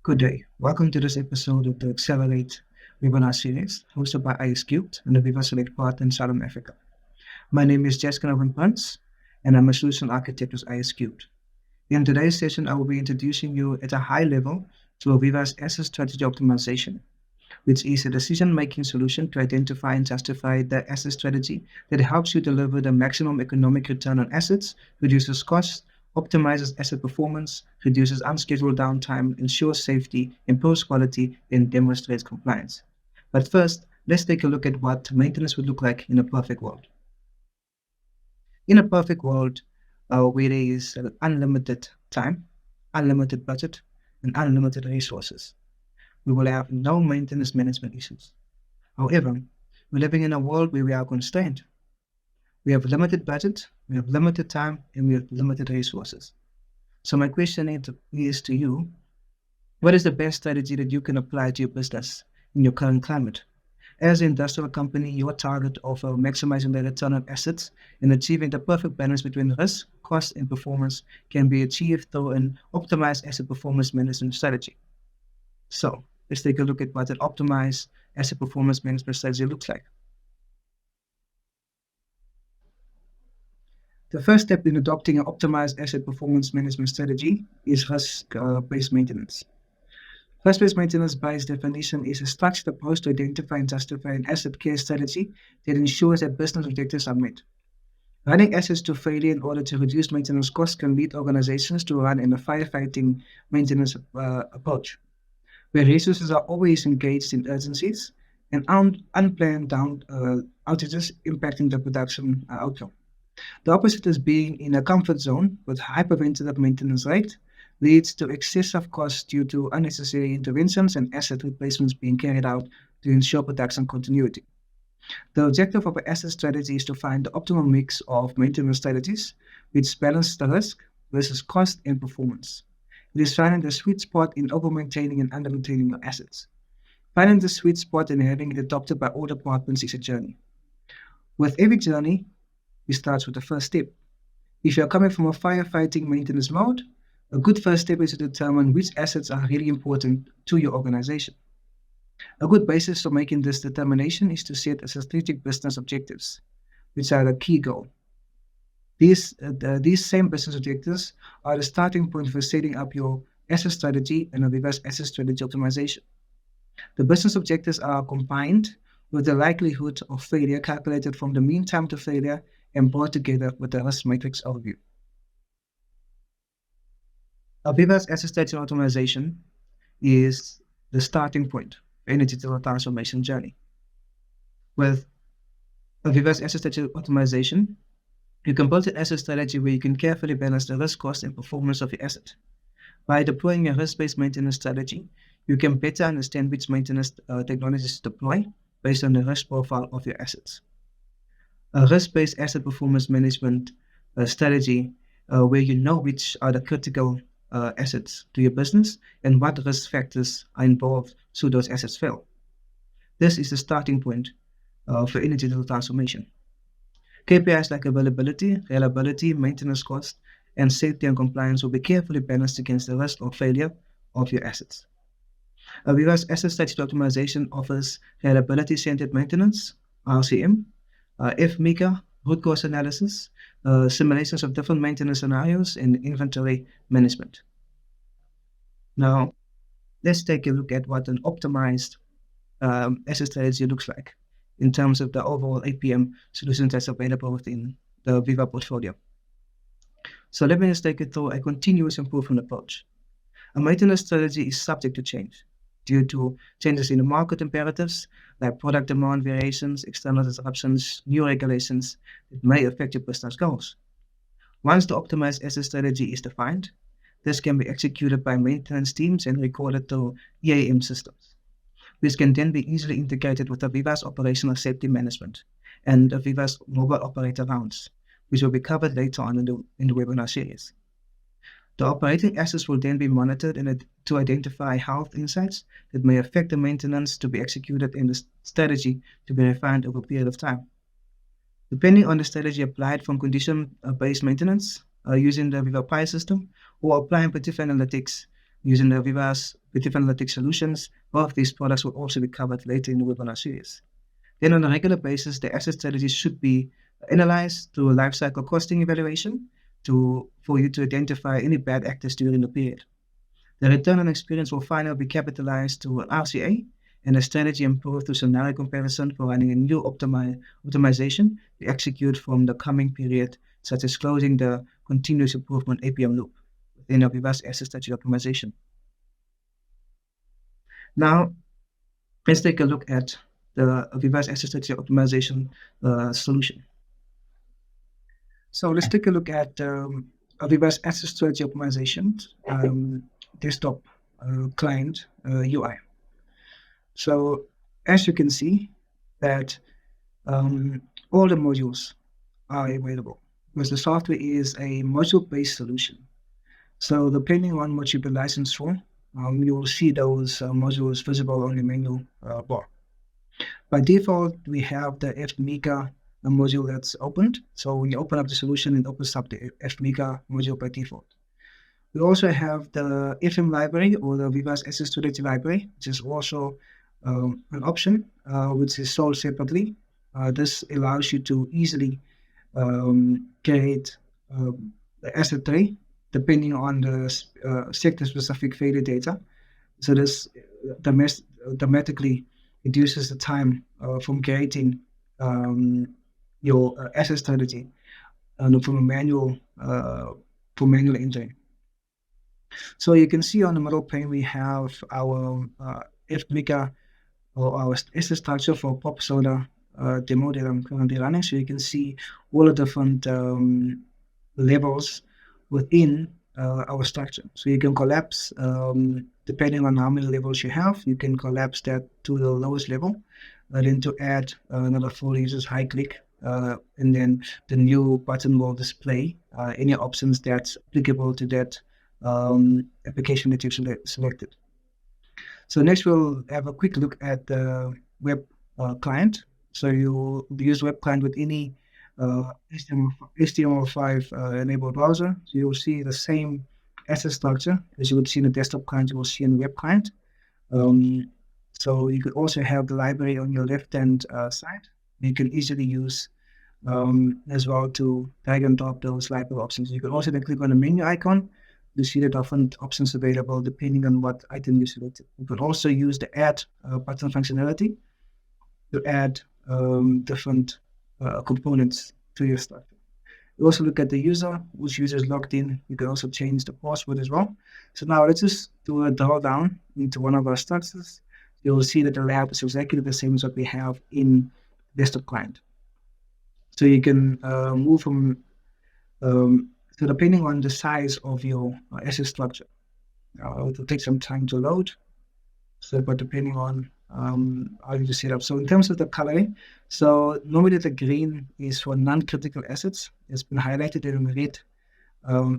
Good day. Welcome to this episode of the X-Celerate webinar series hosted by IS Cubed and the AVEVA Select part in Southern Africa. My name is Jessica Prince and I'm a solution architect with IS Cubed. In today's session, I will be introducing you at a high level to AVEVA's Asset Strategy Optimization, which is a decision-making solution to identify and justify the asset strategy that helps you deliver the maximum economic return on assets, reduces costs, optimizes asset performance, reduces unscheduled downtime, ensures safety, improves quality, and demonstrates compliance. But first, let's take a look at what maintenance would look like in a perfect world. In a perfect world, where there is unlimited time, unlimited budget, and unlimited resources, we will have no maintenance management issues. However, we're living in a world where we are constrained. We have limited budget, we have limited time, and we have limited resources. So my question is to you, what is the best strategy that you can apply to your business in your current climate? As an industrial company, your target of maximizing the return on assets and achieving the perfect balance between risk, cost, and performance can be achieved through an optimized asset performance management strategy. So let's take a look at what an optimized asset performance management strategy looks like. The first step in adopting an optimized asset performance management strategy is risk-based maintenance. Risk-based maintenance, by its definition, is a structured approach to identify and justify an asset care strategy that ensures that business objectives are met. Running assets to failure in order to reduce maintenance costs can lead organizations to run in a firefighting maintenance approach, where resources are always engaged in urgencies and unplanned outages impacting the production outcome. The opposite is being in a comfort zone with high preventative maintenance rate leads to excessive costs due to unnecessary interventions and asset replacements being carried out to ensure production continuity. The objective of an asset strategy is to find the optimal mix of maintenance strategies which balance the risk versus cost and performance. It is finding the sweet spot in over-maintaining and under-maintaining your assets. Finding the sweet spot and having it adopted by all departments is a journey. With every journey, it starts with the first step. If you're coming from a firefighting maintenance mode, a good first step is to determine which assets are really important to your organization. A good basis for making this determination is to set a strategic business objectives, which are the key goal. These same business objectives are the starting point for setting up your asset strategy and AVEVA's asset strategy optimization. The business objectives are combined with the likelihood of failure calculated from the mean time to failure and brought together with the risk matrix overview. AVEVA's asset strategy optimization is the starting point for any digital transformation journey. With AVEVA's asset strategy optimization, you can build an asset strategy where you can carefully balance the risk, cost, and performance of your asset. By deploying a risk-based maintenance strategy, you can better understand which maintenance technologies to deploy based on the risk profile of your assets. A risk-based asset performance management strategy where you know which are the critical assets to your business and what risk factors are involved should those assets fail. This is the starting point for any digital transformation. KPIs like availability, reliability, maintenance cost, and safety and compliance will be carefully balanced against the risk of failure of your assets. AVEVA's asset strategy optimization offers reliability-centered maintenance, RCM, FMICA, root cause analysis, simulations of different maintenance scenarios, and inventory management. Now, let's take a look at what an optimized asset strategy looks like in terms of the overall APM solutions that's available within the AVEVA portfolio. So let me just take it through a continuous improvement approach. A maintenance strategy is subject to change due to changes in the market imperatives like product demand variations, external disruptions, new regulations that may affect your business goals. Once the optimized asset strategy is defined, this can be executed by maintenance teams and recorded through EAM systems. This can then be easily integrated with AVEVA's operational safety management and AVEVA's mobile operator rounds, which will be covered later on in the webinar series. The operating assets will then be monitored to identify health insights that may affect the maintenance to be executed and the strategy to be refined over a period of time. Depending on the strategy applied from condition-based maintenance using the AVEVA Pi system or applying predictive analytics using the AVEVA's predictive analytics solutions. Both of these products will also be covered later in the webinar series. Then on a regular basis, the asset strategies should be analyzed through a lifecycle costing evaluation for you to identify any bad actors during the period. The return on experience will finally be capitalized to an RCA and a strategy improved through scenario comparison for running a new optimization to execute from the coming period, such as closing the continuous improvement APM loop within AVEVA's asset strategy optimization. Now, let's take a look at the AVEVA's asset strategy optimization solution. So let's take a look at AVEVA's asset strategy optimization desktop client UI. So as you can see that all the modules are available because the software is a module-based solution. So depending on what you've been licensed for, you will see those modules visible on the menu bar. By default, we have the FMICA module that's opened. So when you open up the solution, it opens up the FMICA module by default. We also have the FM library or the AVEVA's Asset Strategy library, which is also an option, which is sold separately. This allows you to easily create the asset tray depending on the sector-specific failure data. So this dramatically reduces the time from creating your asset strategy from a manual entry. So you can see on the middle pane we have our FMICA or our asset structure for pop solar demo that I'm currently running. So you can see all the different levels within our structure. So you can collapse, depending on how many levels you have, you can collapse that to the lowest level. Then to add another 4 users, high click, and then the new button will display any options that's applicable to that application that you've selected. So next we'll have a quick look at the web client. So you'll use web client with any HTML5 enabled browser. So you'll see the same asset structure as you would see in the desktop client, you will see in the web client. So you could also have the library on your left-hand side. You can easily use as well to drag and drop those library options. You can also then click on the menu icon to see the different options available depending on what item you selected. You could also use the add button functionality to add different components to your structure. You also look at the user, which user is logged in. You can also change the password as well. So now let's just do a drill down into one of our structures. You'll see that the layout is exactly the same as what we have in desktop client. So you can move from, so depending on the size of your asset structure, it will take some time to load. So, but depending on how you set up. So in terms of the coloring, so normally the green is for non-critical assets. It's been highlighted in red.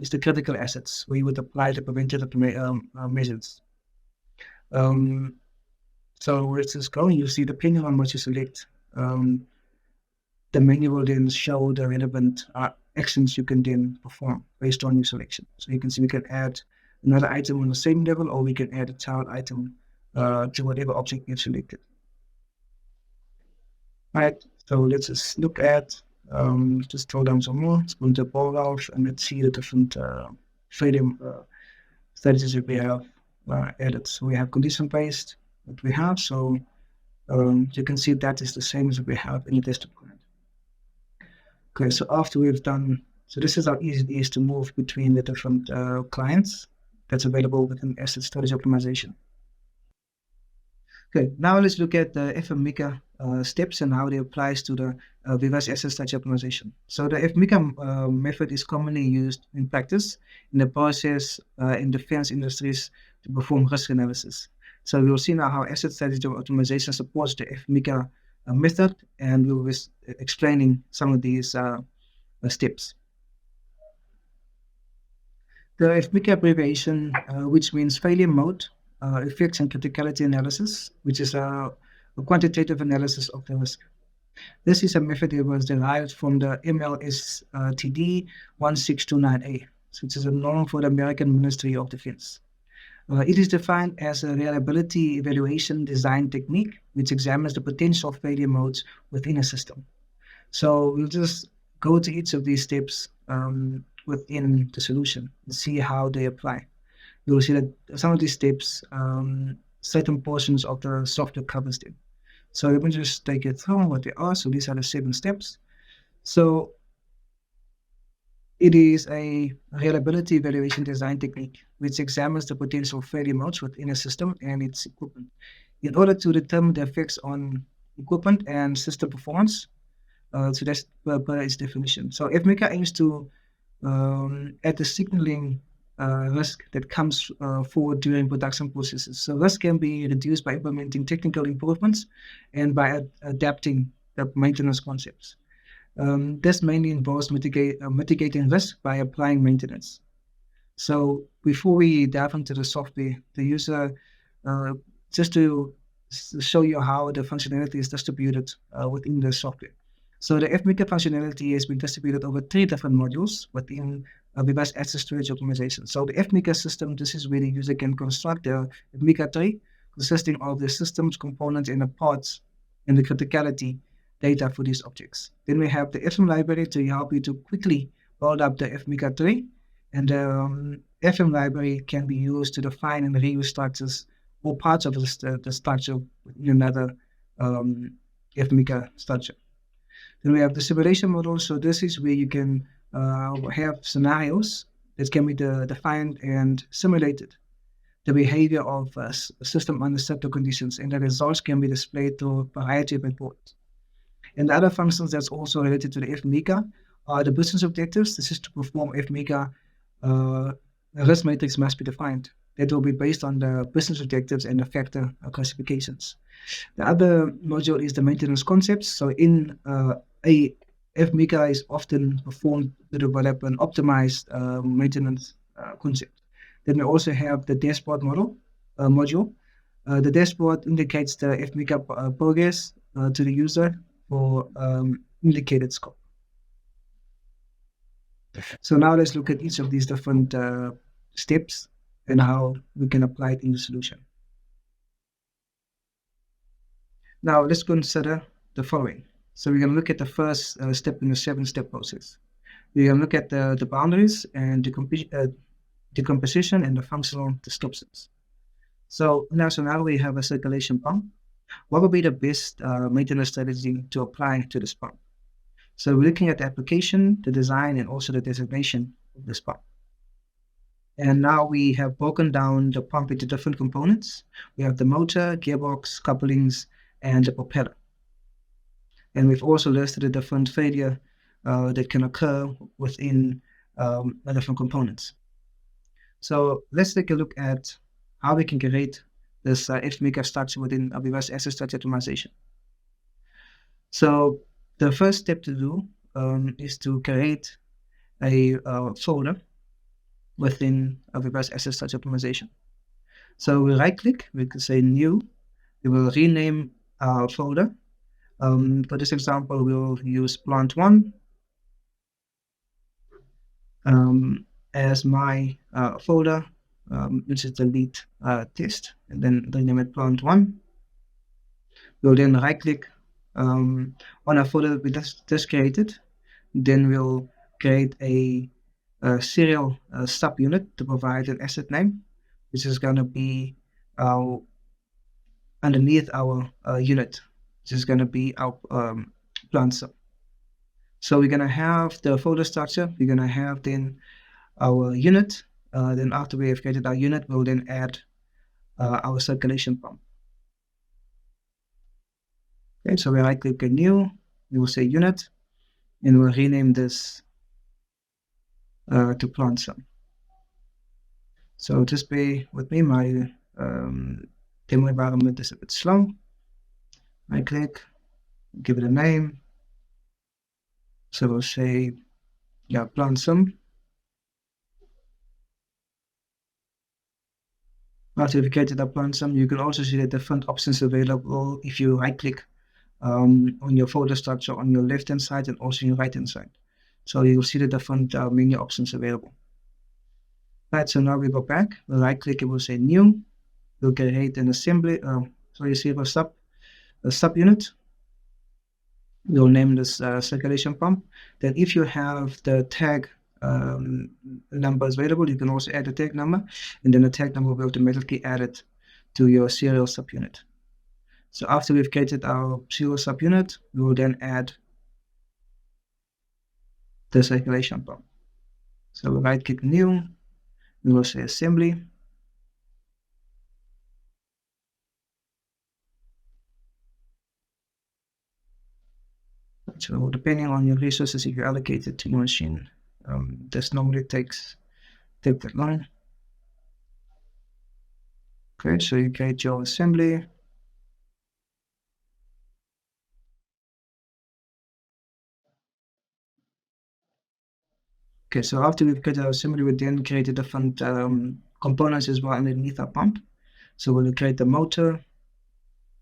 It's the critical assets where you would apply the preventative measures. So where it's going, you see depending on what you select, the menu will then show the relevant actions you can then perform based on your selection. So you can see we can add another item on the same level, or we can add a child item to whatever object you've selected. All right, so let's just look at, just scroll down some more. Let's go into ball valve and let's see the different freedom strategies that we have added. So we have condition based that we have. So you can see that is the same as we have in the desktop client. Okay, so after we've done, so this is how easy it is to move between the different clients that's available within Asset Strategy Optimization. Okay, now let's look at the FMICA steps and how they applies to the AVEVA's Asset Strategy Optimization. So the FMICA method is commonly used in practice in the process in defense industries to perform risk analysis. So we'll see now how Asset Strategy Optimization supports the FMICA method, and we'll be explaining some of these steps. The FMICA abbreviation, which means failure mode, effects and criticality analysis, which is a quantitative analysis of the risk. This is a method that was derived from the MLSTD 1629A, which is a norm for the American Ministry of Defense. It is defined as a reliability evaluation design technique which examines the potential failure modes within a system. So we'll just go to each of these steps within the solution and see how they apply. You'll see that some of these steps, certain portions of the software covers them. So let me just take it through what they are. So these are the 7 steps. So it is a reliability evaluation design technique which examines the potential failure modes within a system and its equipment in order to determine the effects on equipment and system performance. So that's per its definition. So FMECA aims to at the signaling risk that comes forward during production processes. So risk can be reduced by implementing technical improvements and by adapting the maintenance concepts. This mainly involves mitigating risk by applying maintenance. So before we dive into the software, the user, uh, just to show you how the functionality is distributed within the software. So the FMECA functionality has been distributed over 3 different modules within AVEVA's Asset Strategy Optimization. So the FMECA system, this is where the user can construct the FMECA tree consisting of the systems, components, and the parts and the criticality data for these objects. Then we have the FM library to help you to quickly build up the FMECA tree. And the FM library can be used to define and reuse structures or parts of the structure in another FMECA structure. Then we have the simulation model. So this is where you can have scenarios that can be defined and simulated the behavior of a system under certain conditions, and the results can be displayed through a variety of reports. And the other functions that's also related to the FMECA are the business objectives. This is to perform FMECA. A risk matrix must be defined. That will be based on the business objectives and the factor classifications. The other module is the maintenance concepts. So in a FMECA is often performed to develop an optimized maintenance concept. Then we also have the dashboard module. The dashboard indicates the FMECA progress to the user for indicated scope. So now let's look at each of these different steps and how we can apply it in the solution. Now let's consider the following. So we're going to look at the first step in the 7-step process. We're going to look at the boundaries and decomposition and the functional disruptions. So now we have a circulation pump. What would be the best maintenance strategy to apply to this pump? So we're looking at the application, the design, and also the designation of this pump. And now we have broken down the pump into different components. We have the motor, gearbox, couplings, and the propeller. And we've also listed the different failure that can occur within the different components. So let's take a look at how we can create this FMECA structure within AVEVA's Asset Strategy Optimization. So the first step to do is to create a folder within AVEVA's Asset Strategy Optimization. So we right-click, we can say New. We will rename our folder. For this example, we'll use Plant 1 as my folder, which is the lead test, and then rename it Plant 1. We'll then right-click on a folder we just created. Then we'll create a serial subunit to provide an asset name, which is going to be underneath our unit, which is going to be our plant sub. So we're going to have the folder structure. We're going to have then our unit. Then after we have created our unit, we'll then add our circulation pump. Okay, so we right-click on New. We will say Unit, and we'll rename this to Plant Sub. So just bear with me. My demo environment is a bit slow. Right-click, give it a name. So we'll say, Plant Sub. After we've created our plant sum, you can also see the different options available if you right-click on your folder structure on your left-hand side and also your right-hand side. So you'll see the different menu options available. Right, so now we go back, we'll right click, it will say new, we'll create an assembly, so you see a subunit. We'll name this circulation pump. Then if you have the tag numbers available, you can also add the tag number, and then the tag number will be automatically added to your serial subunit. So after we've created our serial subunit, we will then add the circulation pump. So we'll right click new, we will say assembly. So depending on your resources, if you allocate it to your machine, this normally takes that line. Okay, so you create your assembly. Okay, so after we've created our assembly, we then create the different components as well underneath our pump. So we'll create the motor,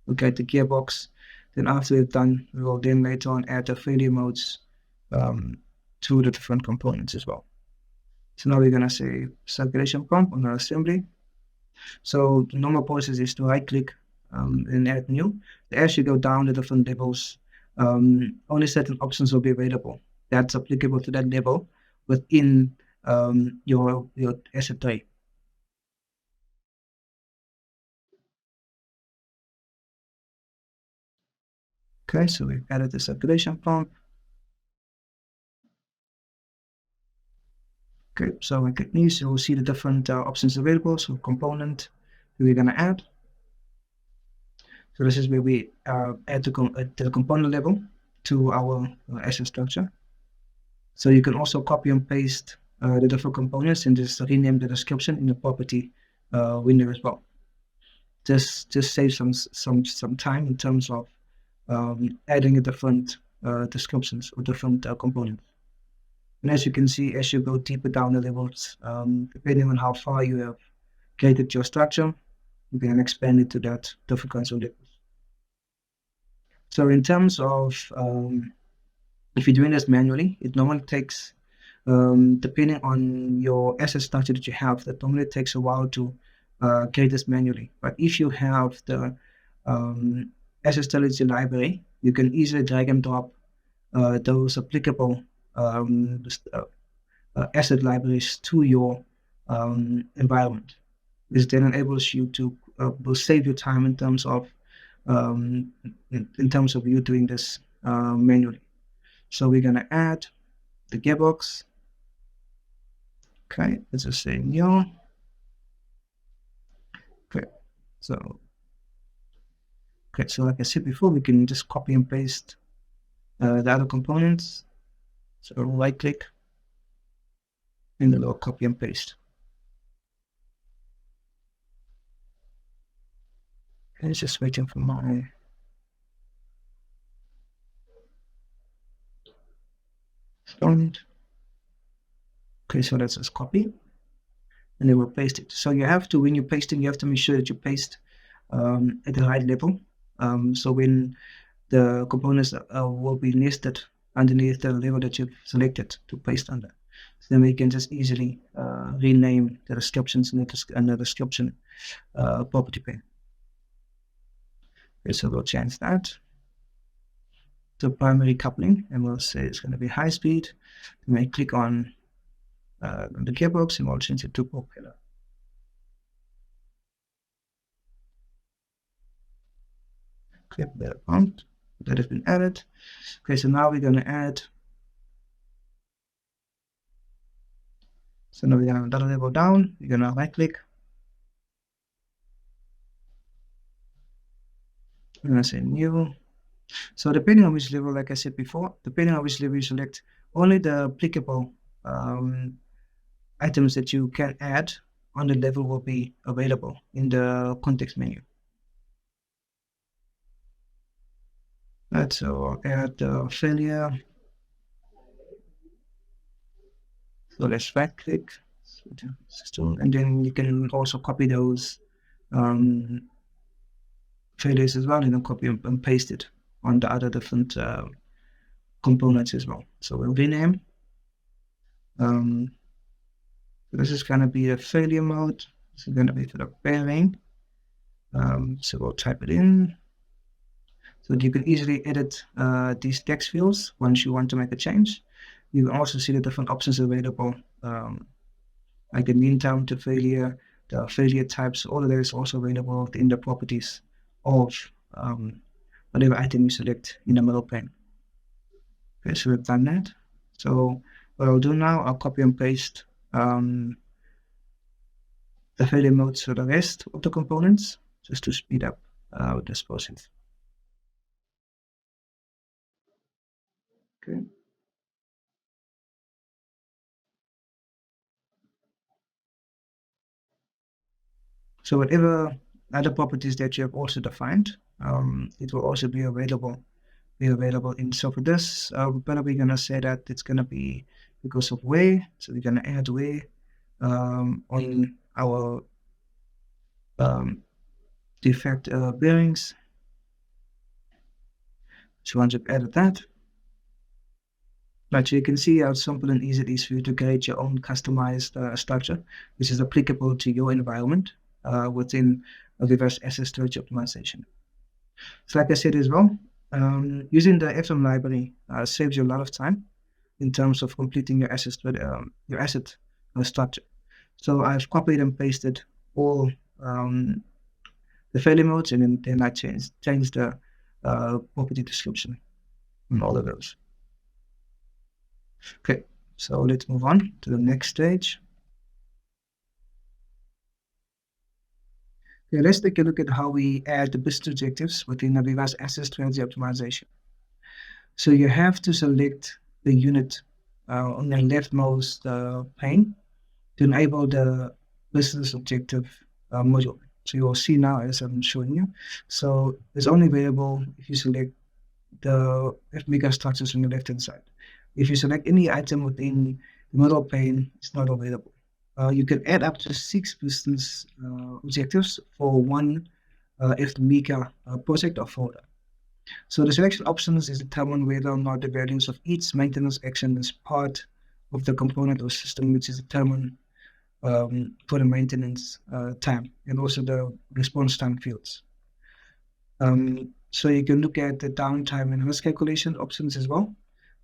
we'll create the gearbox. Then after we've done, we will then later on add the failure modes to the different components as well. So now we're going to say circulation pump on our assembly. So the normal process is to right click and add new. As you go down the different levels, only certain options will be available that's applicable to that level within your asset tray. Okay, so we've added the circulation pump. Okay, so we click new, so we'll see the different options available. So component we're going to add. So this is where we add the component level to our asset structure. So you can also copy and paste the different components and just rename the description in the property window as well. Just save some time in terms of adding a different descriptions or different components. And as you can see, as you go deeper down the levels, depending on how far you have created your structure, you can expand it to that different kinds of levels. So in terms of if you're doing this manually, it normally takes, depending on your asset structure that you have, that normally takes a while to create this manually. But if you have the asset strategy library, you can easily drag and drop those applicable asset libraries to your environment. This then enables you to will save you time in terms of you doing this manually. So we're going to add the gearbox. Okay, let's just say new. Okay, so like I said before, we can just copy and paste the other components. So right click and then we'll copy and paste. And it's just waiting for my stone. Okay, so let's just copy and then we'll paste it. So you have to, when you're pasting, you have to make sure that you paste at the right level. So when the components will be listed underneath the level that you've selected to paste under. So then we can just easily rename the descriptions in the description property pane. Okay, so we'll change that to primary coupling and we'll say it's going to be high speed. We may click on the gearbox and we'll change it to propeller. Okay, the pump that has been added. Okay, so now we're going to add. So now we're going to another level down. We're going to right click. We're going to say new. So depending on which level, like I said before, depending on which level you select, only the applicable items that you can add on the level will be available in the context menu. Right, so I'll add the failure. So let's right click, and then you can also copy those failures as well, and then copy and paste it on the other different components as well. So we'll rename This is going to be a failure mode. This is going to be for the bearing. So we'll type it in. So you can easily edit these text fields once you want to make a change. You can also see the different options available, like the mean time to failure, the failure types. All of that is also available in the properties of whatever item you select in the middle pane. Okay, so we've done that. So what I'll do now, I'll copy and paste the failure modes for the rest of the components, just to speed up this process. Okay. So whatever other properties that you have also defined, it will also be available in. So for this, we're gonna say that it's gonna be because of way. So we're gonna add way on our defect bearings. So once you've added that, but you can see how simple and easy it is for you to create your own customized structure, which is applicable to your environment within AVEVA's Asset Strategy Optimization. So like I said as well, using the FM library saves you a lot of time in terms of completing your asset structure. So I've copied and pasted all the failure modes, and then I changed the property description on all of those. Okay, so let's move on to the next stage. Okay, let's take a look at how we add the business objectives within AVEVA's Asset Strategy Optimization. So you have to select the unit on the leftmost pane to enable the business objective module. So you'll see now as I'm showing you. So it's only available if you select the FMEGA structures on the left-hand side. If you select any item within the middle pane, it's not available. You can add up to 6 business objectives for one FMEGA project or folder. So the selection options is determined whether or not the values of each maintenance action is part of the component or system, which is determined for the maintenance time and also the response time fields. So you can look at the downtime and risk calculation options as well.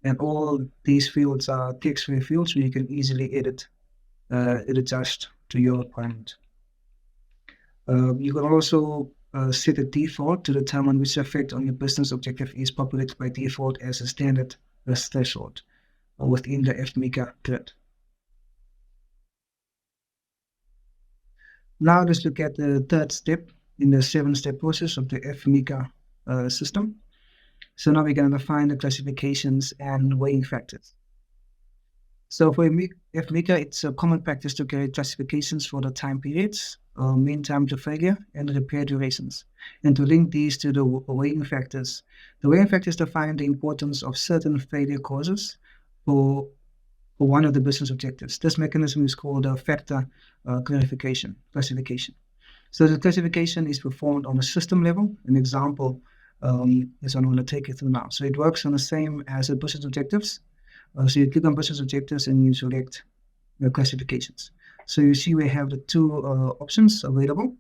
And all these fields are text-free fields, so you can easily edit it adjust to your requirement. You can also set a default to determine which effect on your business objective is populated by default as a standard risk threshold within the FMEGA grid. Now let's look at the third step in the 7-step process of the FMEGA system. So now we're going to define the classifications and weighing factors. So for FMEGA, it's a common practice to create classifications for the time periods, mean time to failure, and repair durations, and to link these to the weighing factors. The weighing factors define the importance of certain failure causes for one of the business objectives. This mechanism is called a factor classification. So the classification is performed on a system level. An example is what I'm going to take you through now. So it works on the same as the business objectives. So you click on business objectives and you select your classifications. So you see we have the 2 options available,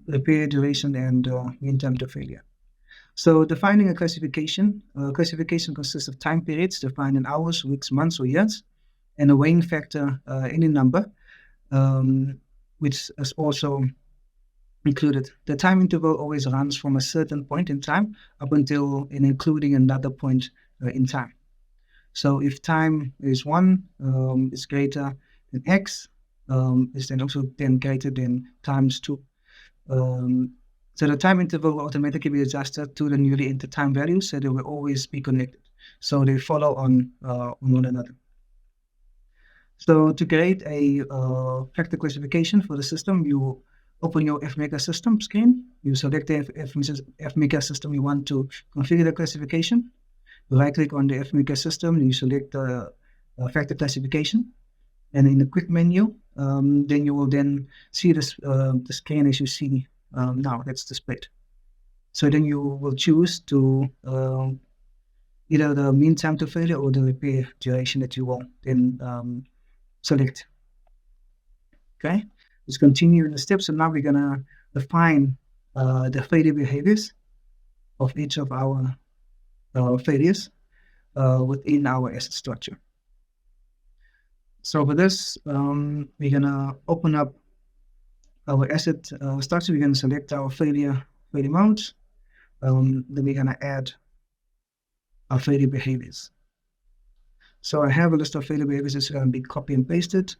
repair duration and mean time to failure. So defining a classification consists of time periods defined in hours, weeks, months, or years, and a weighing factor, any number, which is also included. The time interval always runs from a certain point in time up until and including another point in time. So if time is 1 is greater than x, is then also then greater than times 2. So the time interval will automatically be adjusted to the newly entered time values, so they will always be connected. So they follow on one another. So to create a factor classification for the system, you open your FMEGA system screen. You select the FMEGA system you want to configure the classification. You right-click on the FMEGA system, and you select the factor classification. And in the quick menu, then you will then see this the screen as you see now. That's displayed. So then you will choose to either the mean time to failure or the repair duration that you will then select Okay, let's continue in the steps. So now we're gonna define the failure behaviors of each of our failures within our asset structure. So for this, we're gonna open up our asset structure. We're gonna select our failure modes. Then we're gonna add our failure behaviors. So I have a list of failure behaviors that's going to be copy and pasted.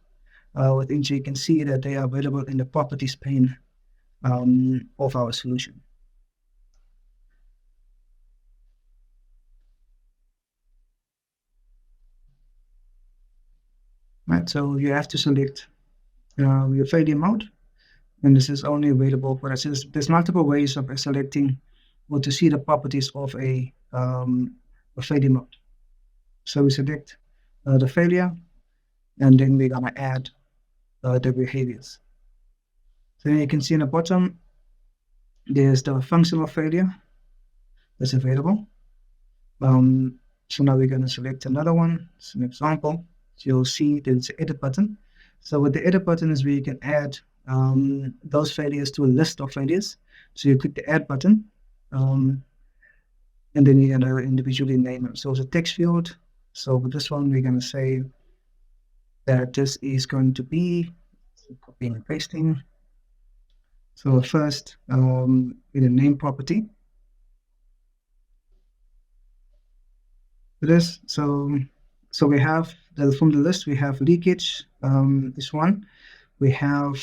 Within here, you can see that they are available in the properties pane of our solution. Right, so you have to select your failure mode, and this is only available for us. There's multiple ways of selecting or to see the properties of a failure mode. So we select the failure, and then we're gonna add the behaviors. So you can see in the bottom, there's the functional failure that's available. So now we're going to select another one. It's an example. So you'll see there's an edit button. So with the edit button is where you can add those failures to a list of failures. So you click the add button, and then you're going to individually name them. So it's a text field. So with this one, we're going to say that this is going to be copying and pasting. So first, in the name property, this. So we have from the list, we have leakage, this one. We have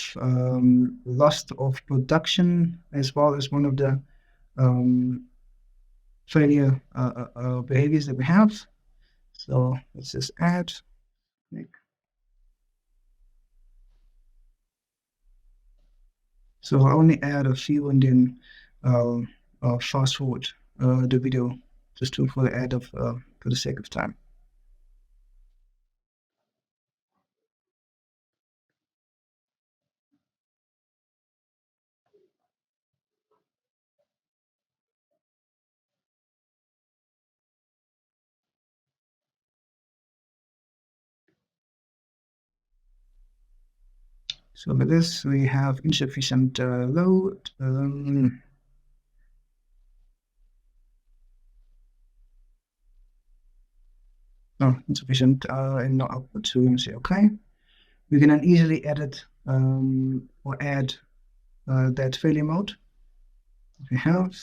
loss of production as well as one of the failure behaviors that we have. So let's just add. So I'll only add a few and then fast forward the video just for the add of for the sake of time. So for this, we have insufficient load. No, insufficient and no output. So we're going to say, okay. We can then easily edit or add that failure mode that we have.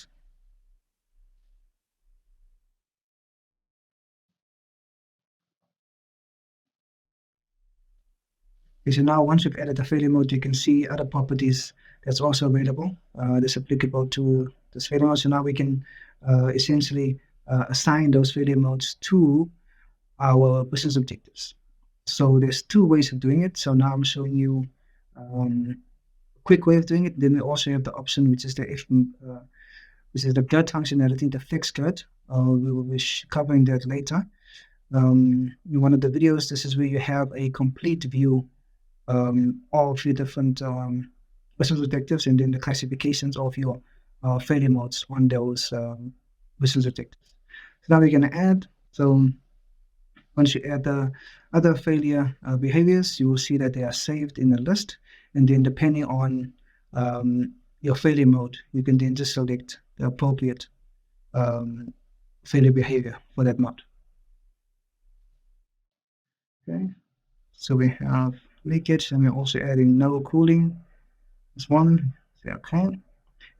Okay, so now once you've added the failure mode, you can see other properties that's also available. That's applicable to this failure mode. So now we can essentially assign those failure modes to our business objectives. So there's two ways of doing it. So now I'm showing you a quick way of doing it. Then we also have the option, which is the GUT functionality, the fixed GUT. We will be covering that later. In one of the videos, this is where you have a complete view of your different business objectives and then the classifications of your failure modes on those business objectives. So now we're going to add. So once you add the other failure behaviors, you will see that they are saved in a list. And then depending on your failure mode, you can then just select the appropriate failure behavior for that mode. Okay, so we have leakage and we're also adding no cooling as one. Say okay.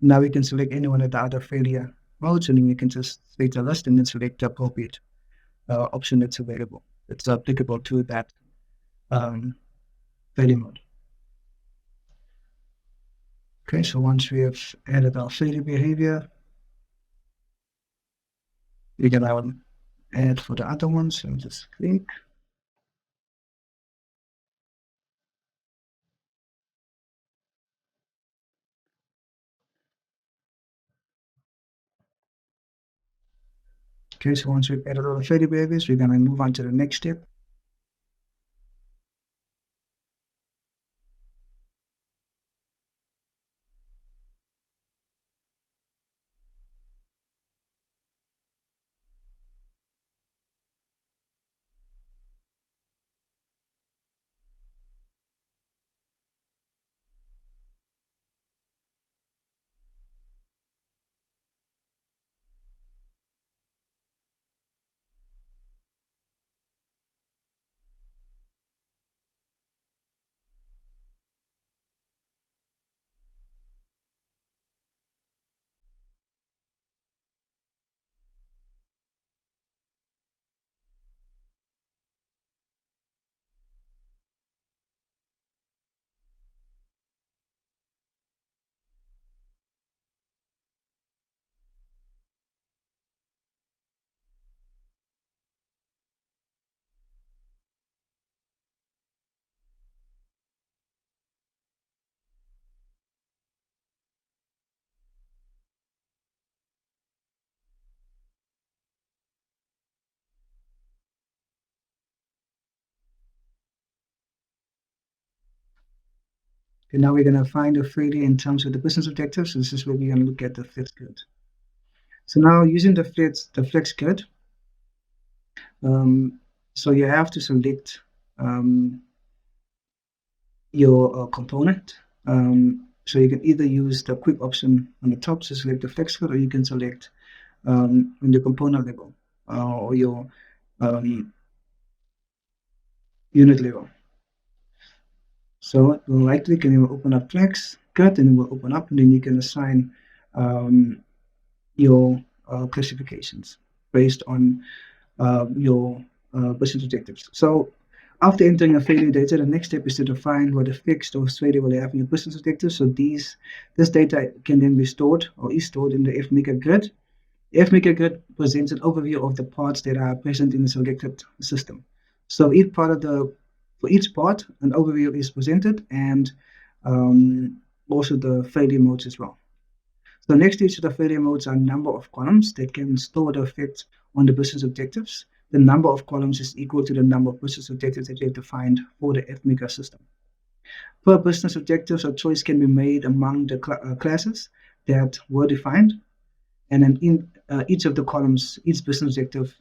Now we can select any one of the other failure modes and then you can just select the list and then select the appropriate option that's available. It's applicable to that failure mode. Okay, so once we have added our failure behavior, we can now add for the other ones. So just click. Okay, so once we've added all the failure behaviors, we're going to move on to the next step. Okay, now we're going to find a failure in terms of the business objectives. So this is where we're going to look at the flex grid. So now using the flex grid, so you have to select your component. So you can either use the quick option on the top to select the flex grid, or you can select on the component level or your unit level. So we'll right click and it will open up flex grid, and it will open up, and then you can assign your classifications based on your business objectives. So after entering a failure data, the next step is to define what a fixed or failure will have in your business objectives. So this data can then be stored or is stored in the FMaker grid. The FMaker grid presents an overview of the parts that are present in the selected system. So for each part, an overview is presented, and also the failure modes as well. So next to each of the failure modes are a number of columns that can store the effect on the business objectives. The number of columns is equal to the number of business objectives that you have defined for the FMaker system. Per business objectives, a choice can be made among the classes that were defined, and then in each of the columns, each business objective,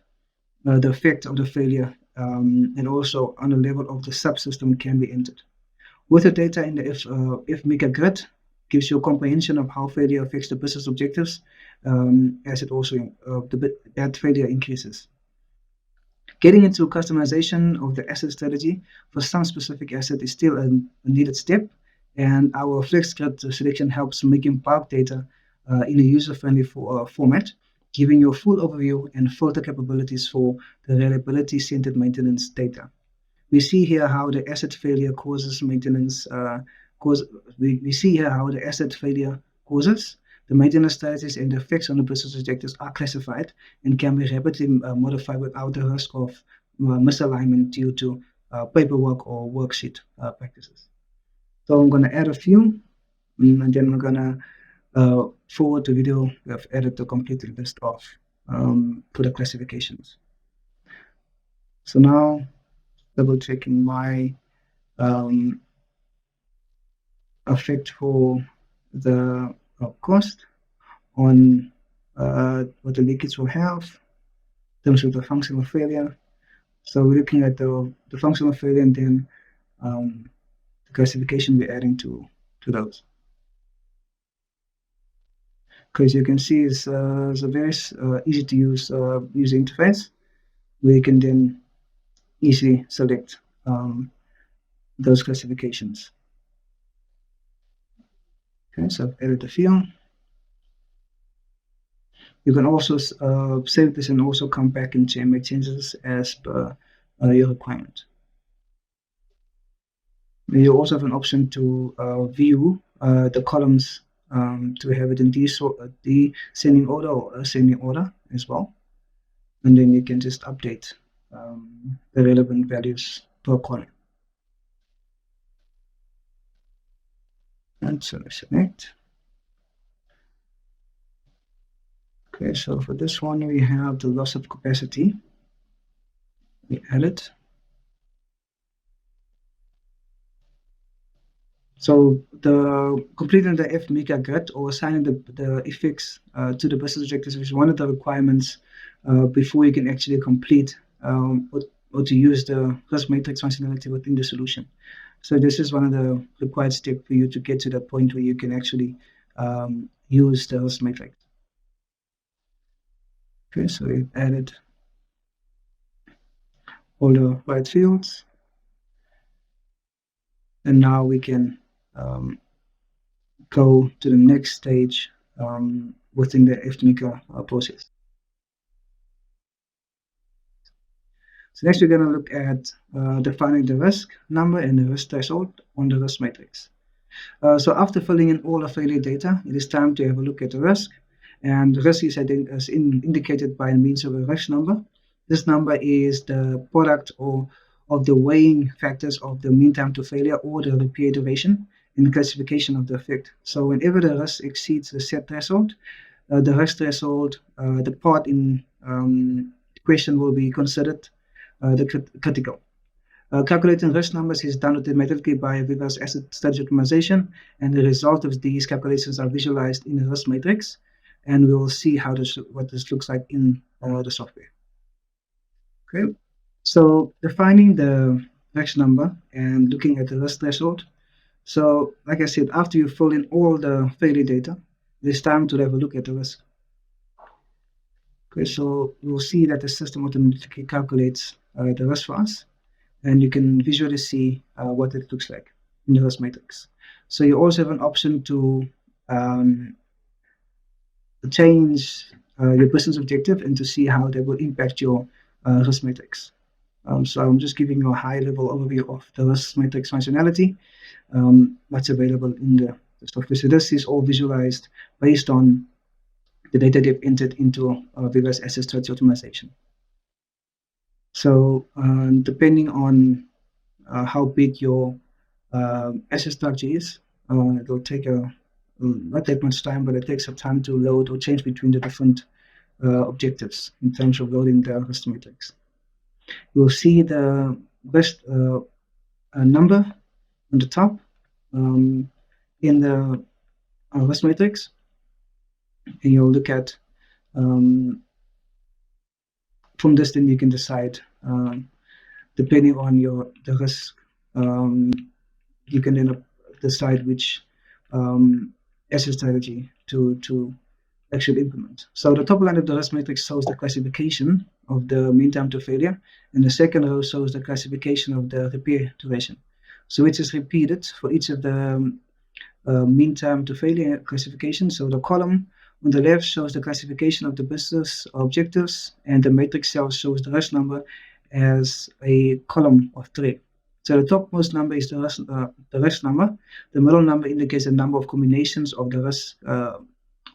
the effect of the failure, and also on the level of the subsystem can be entered. With the data in the FMaker grid, gives you a comprehension of how failure affects the business objectives, as it also that failure increases. Getting into customization of the asset strategy for some specific asset is still a needed step, and our flex grid selection helps making bulk data in a user-friendly format, giving you a full overview and filter capabilities for the reliability-centered maintenance data. We see here how the asset failure causes maintenance. We see here how the asset failure causes the maintenance strategies and the effects on the business objectives are classified and can be rapidly modified without the risk of misalignment due to paperwork or worksheet practices. So I'm going to add a few, and then we're going to forward the video we have added the complete list of for the classifications. So now double checking my effect for the cost on what the leakage will have in terms of the functional failure. So we're looking at the functional failure, and then the classification we're adding to those. Because you can see it's a very easy to use user interface where you can then easily select those classifications. Okay, so I've added a field. You can also save this and also come back and make changes as per your requirement. You also have an option to view the columns to have it in descending order or ascending order as well. And then you can just update the relevant values per column. And so select. Okay, so for this one, we have the loss of capacity. We add it. So the completing the FMaker grid or assigning the effects to the business objectives is one of the requirements before you can actually complete or to use the risk matrix functionality within the solution. So this is one of the required steps for you to get to that point where you can actually use the risk matrix. Okay, so we've added all the right fields. And now we can go to the next stage within the FMaker process. So next we're going to look at defining the risk number and the risk threshold on the risk matrix. So after filling in all the failure data, it is time to have a look at the risk. And the risk is indicated by means of a risk number. This number is the product of the weighing factors of the mean time to failure or the repair duration in the classification of the effect. So whenever the risk exceeds the set threshold, the risk threshold, the part in question will be considered the critical. Calculating risk numbers is done automatically by AVEVA's Asset Strategy Optimization, and the result of these calculations are visualized in a risk matrix, and we will see what this looks like in the software. Okay, so defining the risk number and looking at the risk threshold. So, like I said, after you fill in all the failure data, it's time to have a look at the risk. Okay, so you'll see that the system automatically calculates the risk for us, and you can visually see what it looks like in the risk matrix. So you also have an option to change your business objective and to see how that will impact your risk matrix. So I'm just giving you a high-level overview of the risk matrix functionality that's available in the software. So this is all visualized based on the data they've entered into AVEVA's Asset Strategy Optimization. So depending on how big your asset structure is, it'll take not that much time, but it takes some time to load or change between the different objectives in terms of loading the risk matrix. You'll see the best number on the top in the risk matrix, and you'll look at from this, then you can decide depending on the risk, you can then decide which asset strategy to actually implement. So the top line of the risk matrix shows the classification of the mean time to failure, and the second row shows the classification of the repair duration. So it is repeated for each of the mean time to failure classification. So the column on the left shows the classification of the business objectives, and the matrix cell shows the risk number as a column of 3. So the topmost number is the risk number. The middle number indicates the number of combinations of the risk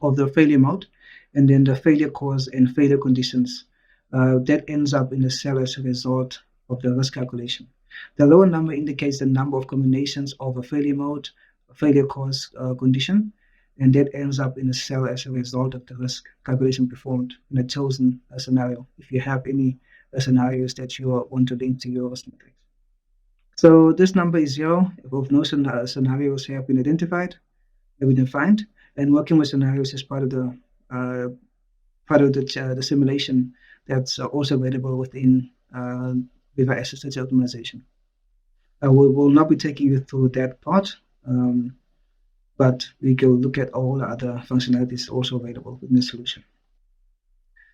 of the failure mode, and then the failure cause and failure conditions that ends up in the cell as a result of the risk calculation. The lower number indicates the number of combinations of a failure mode, a failure cause condition, and that ends up in a cell as a result of the risk calculation performed in a chosen scenario, if you have any scenarios that you want to link to your risk matrix. So this number is 0 if no scenarios have been identified, have been defined, and working with scenarios is part of the simulation that's also available within AVEVA Asset Strategy Optimization. We will not be taking you through that part, but we can look at all the other functionalities also available in the solution.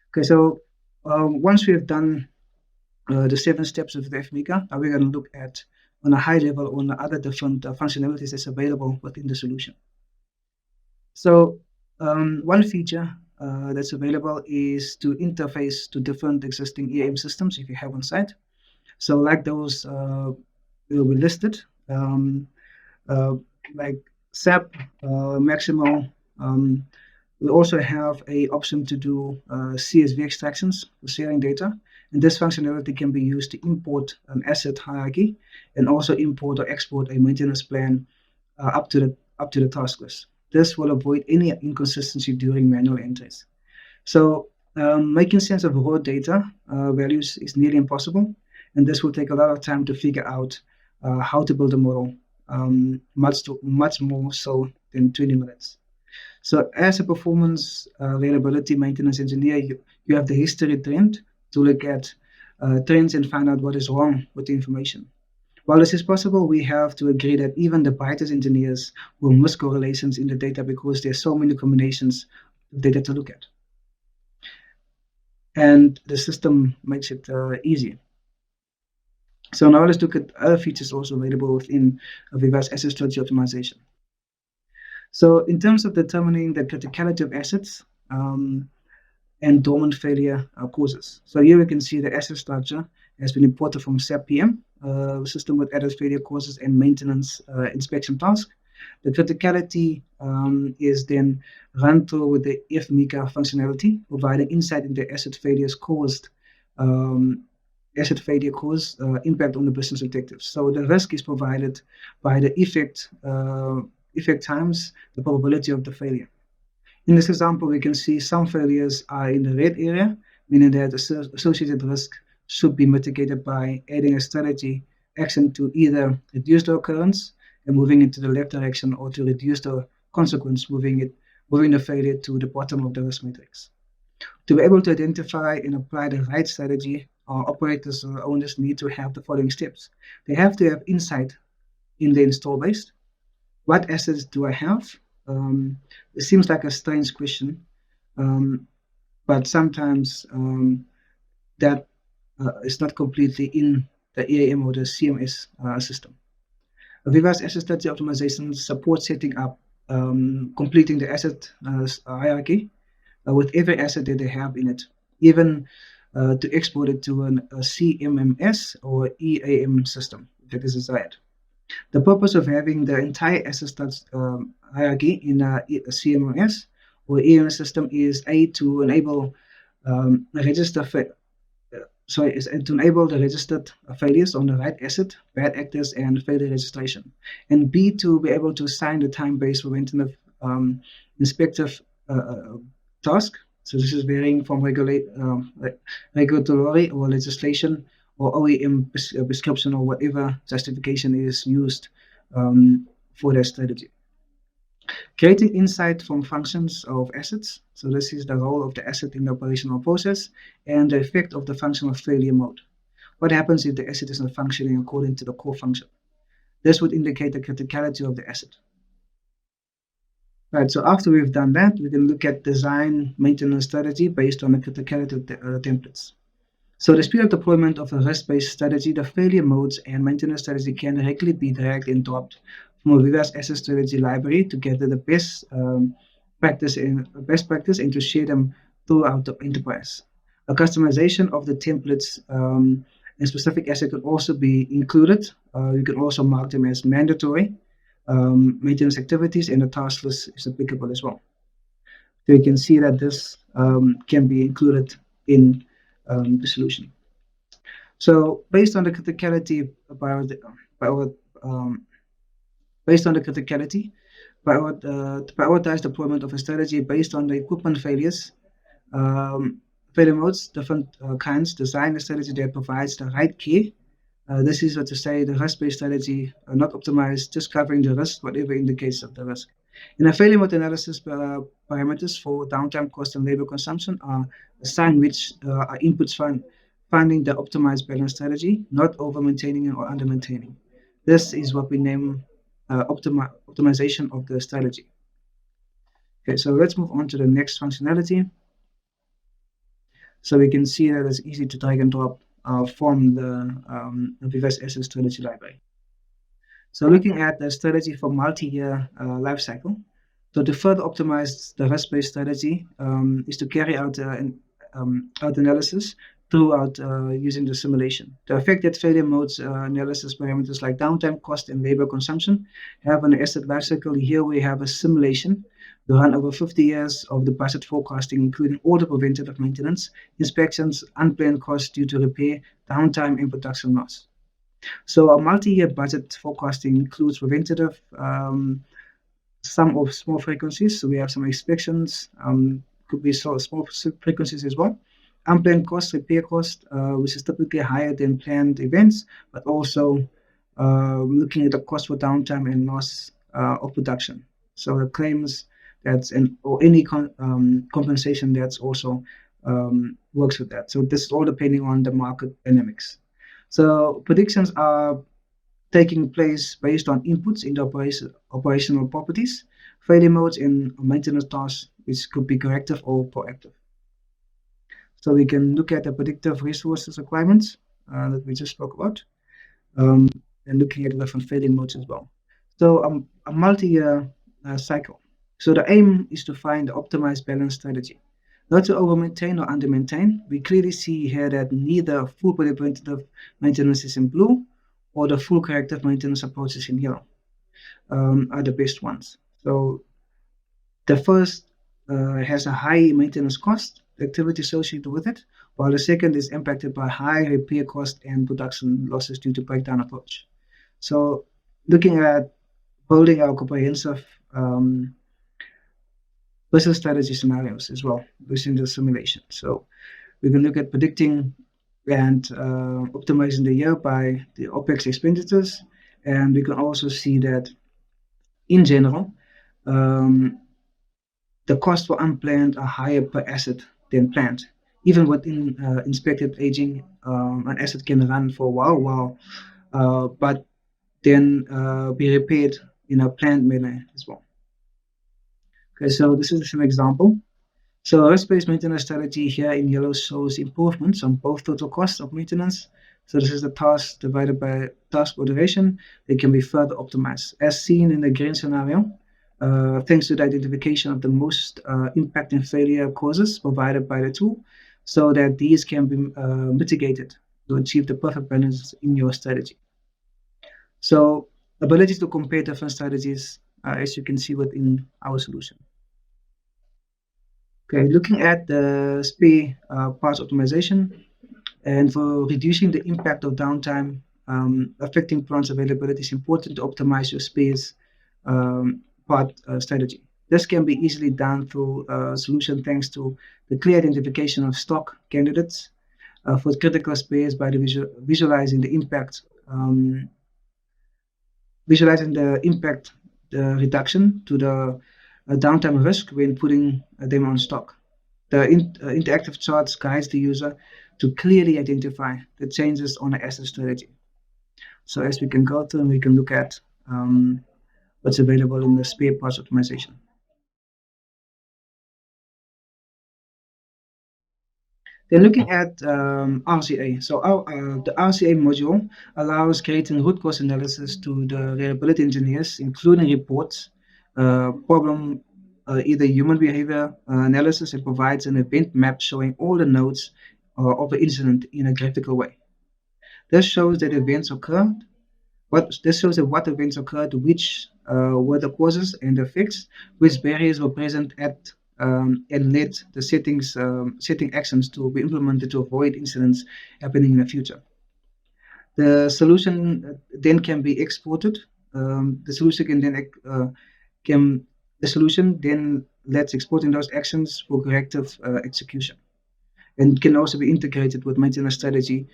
Okay, so once we have done the 7 steps of the FMICA, we're going to look at on a high level on the other different functionalities that's available within the solution. So one feature that's available is to interface to different existing EAM systems if you have on site. So like those will be listed, like SAP, Maximal. We also have a option to do CSV extractions for sharing data, and this functionality can be used to import an asset hierarchy and also import or export a maintenance plan up to the task list. This will avoid any inconsistency during manual entries. So making sense of raw data values is nearly impossible, and this will take a lot of time to figure out how to build a model, much more so than 20 minutes. So as a performance reliability maintenance engineer, you have the history trend to look at trends and find out what is wrong with the information. While this is possible, we have to agree that even the brightest engineers will miss correlations in the data because there's so many combinations of data to look at. And the system makes it easy. So now let's look at other features also available within AVEVA's Asset Strategy Optimization. So in terms of determining the criticality of assets and dormant failure causes. So here we can see the asset structure has been imported from SAP PM, system with added failure causes and maintenance inspection task. The criticality is then run through with the FMICA functionality, providing insight into asset failures caused impact on the business objectives. So the risk is provided by the effect times the probability of the failure. In this example, we can see some failures are in the red area, meaning that the associated risk should be mitigated by adding a strategy action to either reduce the occurrence and moving into the left direction, or to reduce the consequence, moving the failure to the bottom of the risk matrix. To be able to identify and apply the right strategy, our operators or owners need to have the following steps. They have to have insight in the install base. What assets do I have? It seems like a strange question, but sometimes that is not completely in the EAM or the CMS system. AVEVA's asset strategy optimization supports setting up, completing the asset hierarchy with every asset that they have in it, even to export it to a CMMS or EAM system, if it is desired. The purpose of having the entire asset hierarchy in a CMMS or EAM system is to enable register is to enable the registered failures on the right asset, bad actors, and failure registration. And B, to be able to assign the time-based preventative inspective task. So this is varying from regulatory or legislation or OEM prescription or whatever justification is used for their strategy. Creating insight from functions of assets. So this is the role of the asset in the operational process and the effect of the functional failure mode. What happens if the asset is not functioning according to the core function? This would indicate the criticality of the asset. Right, so after we've done that, we can look at design maintenance strategy based on the criticality of the templates. So the speed of deployment of a risk-based strategy, the failure modes and maintenance strategy can directly be dragged and dropped from AVEVA's asset strategy library to gather the best practice and to share them throughout the enterprise. A customization of the templates and specific asset could also be included. You can also mark them as mandatory maintenance activities, and the task list is applicable as well. So you can see that this can be included in the solution. So based on the criticality to prioritize deployment of a strategy based on the equipment failure modes, different kinds, design a strategy that provides the right care. This is what to say the risk-based strategy, not optimized, just covering the risk, whatever indicates of the risk. In a failure mode analysis, parameters for downtime, cost, and labor consumption are assigned, which are inputs finding the optimized balance strategy, not over maintaining or under maintaining. This is what we name optimization of the strategy. Okay, so let's move on to the next functionality. So we can see that it's easy to drag and drop from the AVEVA's asset strategy library. So looking at the strategy for multi-year life cycle. So to further optimize the risk-based strategy is to carry out analysis throughout using the simulation. The affected failure modes analysis parameters like downtime, cost, and labor consumption have an asset lifecycle. Here we have a simulation to run over 50 years of the budget forecasting, including all the preventative maintenance, inspections, unplanned costs due to repair, downtime, and production loss. So a multi-year budget forecasting includes preventative, some of small frequencies. So we have some inspections, could be small frequencies as well. Unplanned costs, repair cost, which is typically higher than planned events, but also looking at the cost for downtime and loss of production. So the claims or any compensation that's also works with that. So this is all depending on the market dynamics. So predictions are taking place based on inputs in the operational properties, failure modes, and maintenance tasks, which could be corrective or proactive. So we can look at the predictive resources requirements that we just spoke about, and looking at different failure modes as well. So a multi-year cycle. So the aim is to find the optimized balance strategy, not to over-maintain or under-maintain. We clearly see here that neither full preventative maintenance is in blue or the full corrective maintenance approaches in yellow are the best ones. So the first has a high maintenance cost, the activity associated with it, while the second is impacted by high repair cost and production losses due to breakdown approach. So looking at building our comprehensive business strategy scenarios as well within the simulation. So we can look at predicting and optimizing the year by the OPEX expenditures. And we can also see that in general, um, the costs for unplanned are higher per asset than planned. Even within inspected aging, an asset can run for a while, but then be repaired in a planned manner as well. Okay, so this is an example. So our risk-based maintenance strategy here in yellow shows improvements on both total cost of maintenance. So this is the task divided by task or duration. They can be further optimized. As seen in the green scenario, thanks to the identification of the most impacting failure causes provided by the tool, so that these can be mitigated to achieve the perfect balance in your strategy. So ability to compare different strategies, as you can see within our solution. Okay, looking at the spare parts optimization and for reducing the impact of downtime affecting plants availability, it's important to optimize your spares part strategy. This can be easily done through a solution thanks to the clear identification of stock candidates for critical spares by the visualizing the impact, the reduction to the downtime risk when putting them on stock. The interactive charts guides the user to clearly identify the changes on the asset strategy. So as we can go through and we can look at what's available in the spare parts optimization. Then looking at RCA. So the RCA module allows creating root cause analysis to the reliability engineers, including reports, problem, either human behavior analysis. It provides an event map showing all the nodes of the incident in a graphical way. This shows that events occurred. This shows that what events occurred, which were the causes and effects, which barriers were present at and led the setting actions to be implemented to avoid incidents happening in the future. The solution then can be exported. The solution can then can the solution then lets exporting those actions for corrective execution, and can also be integrated with maintenance strategy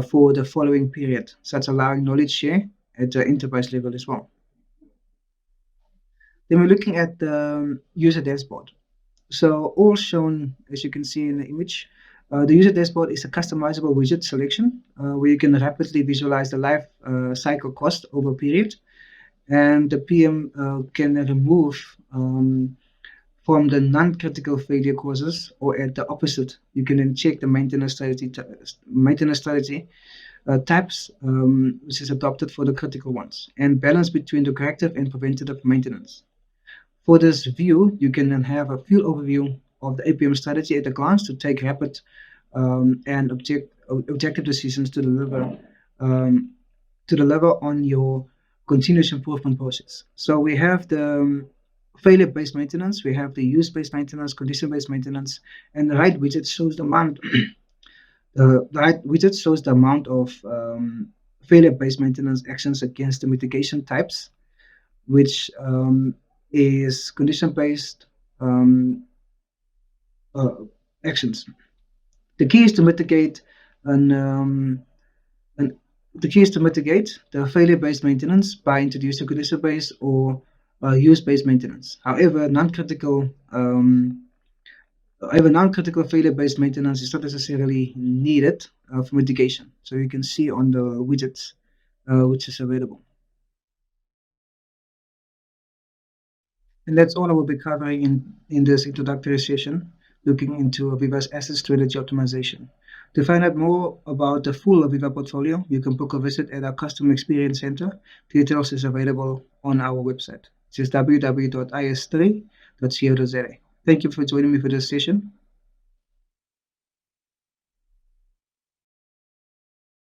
for the following period, such allowing knowledge share at the enterprise level as well. Then we're looking at the user dashboard. So all shown, as you can see in the image, the user dashboard is a customizable widget selection where you can rapidly visualize the life cycle cost over a period, and the PM can remove from the non-critical failure causes, or at the opposite, you can then check the maintenance strategy types, which is adopted for the critical ones, and balance between the corrective and preventative maintenance. For this view, you can then have a field overview of the APM strategy at a glance to take rapid and objective decisions to deliver on your continuous improvement process. So we have the failure-based maintenance, we have the use-based maintenance, condition-based maintenance, and the right widget shows the amount. The right widget shows the amount of failure-based maintenance actions against the mitigation types, which is condition-based actions. The key is to mitigate the failure-based maintenance by introducing condition-based or use-based maintenance. However, non-critical failure-based maintenance is not necessarily needed for mitigation. So you can see on the widgets which is available. And that's all I will be covering in this introductory session, looking into AVEVA's Asset Strategy Optimization. To find out more about the full AVEVA portfolio, you can book a visit at our Customer Experience Center. Details is available on our website, which is www.is3.co.za. Thank you for joining me for this session.